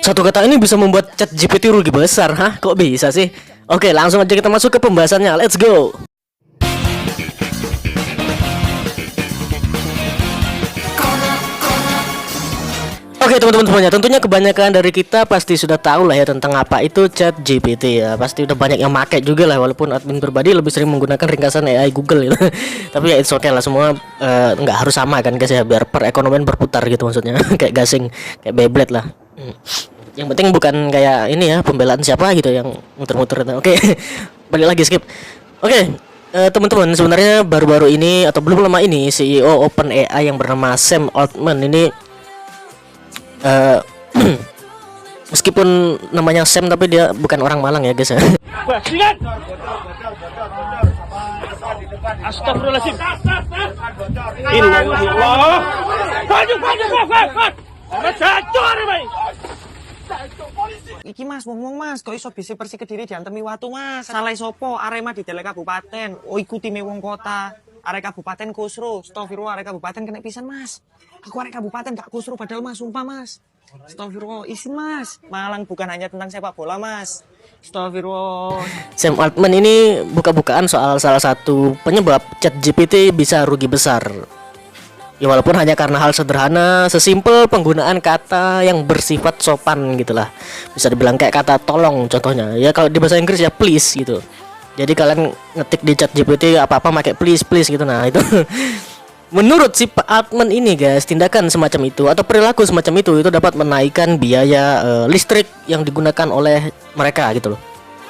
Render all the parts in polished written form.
Satu kata ini bisa membuat chat GPT rugi besar, hah? Kok bisa sih? Oke, langsung aja kita masuk ke pembahasannya. Let's go. Oke teman-teman semuanya, tentunya kebanyakan dari kita pasti sudah tahu lah ya tentang apa itu chat GPT ya. Pasti udah banyak yang pakai juga lah, walaupun admin pribadi lebih sering menggunakan ringkasan AI Google gitu. Tapi ya it's okay lah, semua nggak harus sama kan guys ya, biar perekonomian berputar gitu maksudnya. Kayak gasing, kayak Beyblade lah. Yang penting bukan kayak ini ya, pembelaan siapa gitu yang muter-muter. Oke, balik lagi skip. Oke, teman-teman, sebenarnya baru-baru ini atau belum lama ini CEO OpenAI yang bernama Sam Altman ini meskipun namanya Sam tapi dia bukan orang Malang ya guys ya. Astagfirullahaladzim. Innalillah. Iki mas, ngomong mas, kok iso bisa persi Kediri diantemi watu mas? Salah sopo, Arema di Dele Kabupaten, oh ikuti mewong kota. Arek Kabupaten kusro, astagfirullah, Arek Kabupaten kena pisan mas. Aku Arek Kabupaten gak kusro padahal mas, sumpah mas. Astagfirullah, isin mas. Malang bukan hanya tentang sepak bola mas. Astagfirullah. Sam Altman ini buka-bukaan soal salah satu penyebab chat GPT bisa rugi besar. Ya walaupun hanya karena hal sederhana, sesimpel penggunaan kata yang bersifat sopan gitulah. Bisa dibilang kayak kata tolong contohnya. Ya kalau di bahasa Inggris ya please gitu. Jadi kalian ngetik di chat GPT apa-apa pakai please gitu. Nah, itu menurut si Pak Altman ini guys, tindakan semacam itu atau perilaku semacam itu dapat menaikkan biaya listrik yang digunakan oleh mereka gitu loh.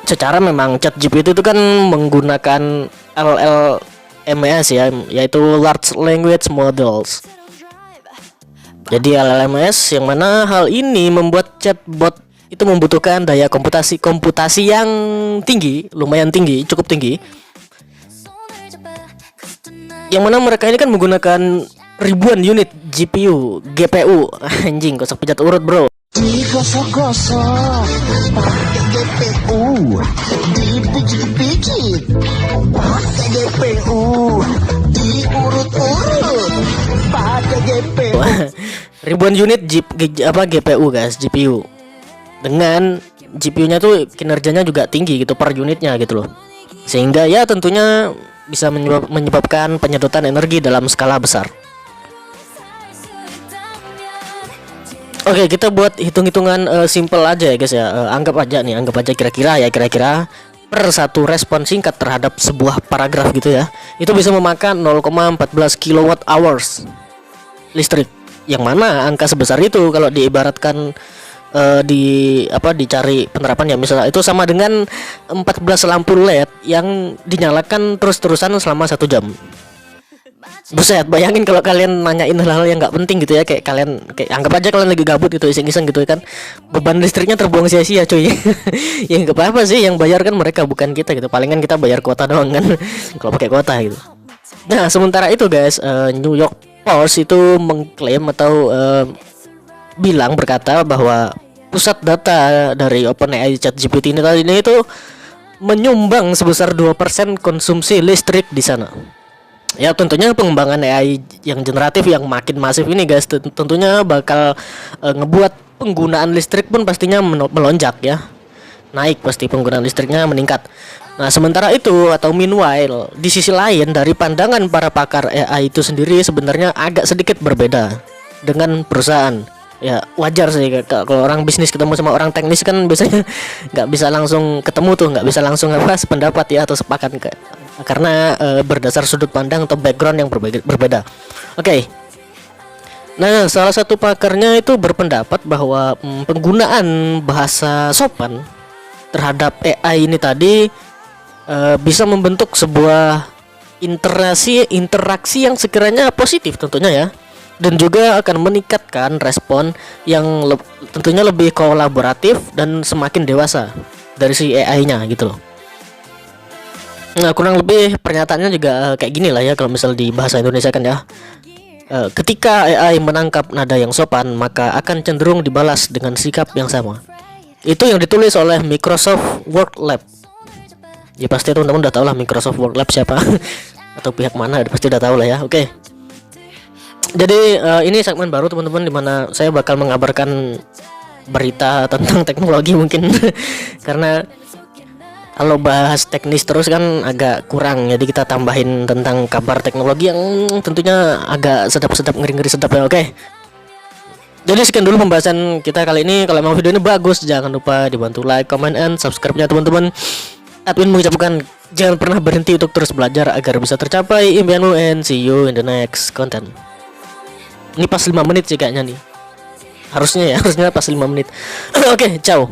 Secara memang chat GPT itu kan menggunakan LLMS ya, yaitu Large Language Models. Jadi LLMS yang mana hal ini membuat chatbot itu membutuhkan daya komputasi yang tinggi, lumayan tinggi, cukup tinggi. Yang mana mereka ini kan menggunakan ribuan unit GPU, GPU. Anjing, kosok pijat urut, bro. Digosok-gosok pakai GPU, dipijit-pijit pakai GPU, diurut-urut pakai GPU. Ribuan unit GPU guys, GPU. Dengan GPU-nya tuh kinerjanya juga tinggi gitu per unitnya gitu loh. Sehingga ya tentunya bisa menyebabkan penyedotan energi dalam skala besar. Oke, kita buat hitung-hitungan simple aja ya guys ya. Anggap aja kira-kira per satu respon singkat terhadap sebuah paragraf gitu ya, itu bisa memakan 0,14 kilowatt hours listrik. Yang mana angka sebesar itu kalau diibaratkan dicari penerapannya, misalnya itu sama dengan 14 lampu LED yang dinyalakan terus-terusan selama 1 jam. Buset, bayangin kalau kalian nanyain hal-hal yang nggak penting gitu ya, kayak kalian anggap aja kalian lagi gabut gitu, iseng-iseng gitu kan, beban listriknya terbuang sia-sia cuy. Ya nggak apa-apa sih, yang bayar kan mereka bukan kita gitu, palingan kita bayar kuota doang kan. Kalau pakai kuota gitu. Nah sementara itu guys, New York Post itu mengklaim atau berkata bahwa pusat data dari OpenAI ChatGPT ini itu menyumbang sebesar 2% konsumsi listrik di sana. Ya tentunya pengembangan AI yang generatif yang makin masif ini guys, tentunya bakal ngebuat penggunaan listrik pun pastinya melonjak ya. Naik pasti penggunaan listriknya meningkat. Nah sementara itu atau meanwhile, di sisi lain dari pandangan para pakar AI itu sendiri sebenarnya agak sedikit berbeda dengan perusahaan. Ya wajar sih kalau orang bisnis ketemu sama orang teknis kan biasanya nggak bisa langsung ketemu tuh, nggak bisa langsung sependapat ya atau sepakat karena berdasar sudut pandang atau background yang berbeda. Oke. Nah salah satu pakarnya itu berpendapat bahwa penggunaan bahasa sopan terhadap AI ini tadi bisa membentuk sebuah interaksi yang sekiranya positif tentunya ya. Dan juga akan meningkatkan respon yang tentunya lebih kolaboratif dan semakin dewasa dari si AI-nya gitu loh. Nah kurang lebih pernyataannya juga kayak gini lah ya kalau misal di bahasa Indonesia kan ya. Ketika AI menangkap nada yang sopan, maka akan cenderung dibalas dengan sikap yang sama. Itu yang ditulis oleh Microsoft Word Lab. Ya pasti teman-teman udah tahu lah Microsoft Word Lab siapa atau pihak mana, pasti udah tahu lah ya. Oke. Jadi ini segmen baru teman-teman, dimana saya bakal mengabarkan berita tentang teknologi mungkin karena kalau bahas teknis terus kan agak kurang, jadi kita tambahin tentang kabar teknologi yang tentunya agak sedap-sedap, ngeri-ngeri sedap ya. Oke, jadi sekian dulu pembahasan kita kali ini. Kalau memang video ini bagus, jangan lupa dibantu like, comment, and subscribe-nya teman-teman. Admin mengucapkan jangan pernah berhenti untuk terus belajar agar bisa tercapai impianmu, and see you in the next content. Ini pas 5 menit sih kayaknya nih. Harusnya pas 5 menit. Oke, ciao.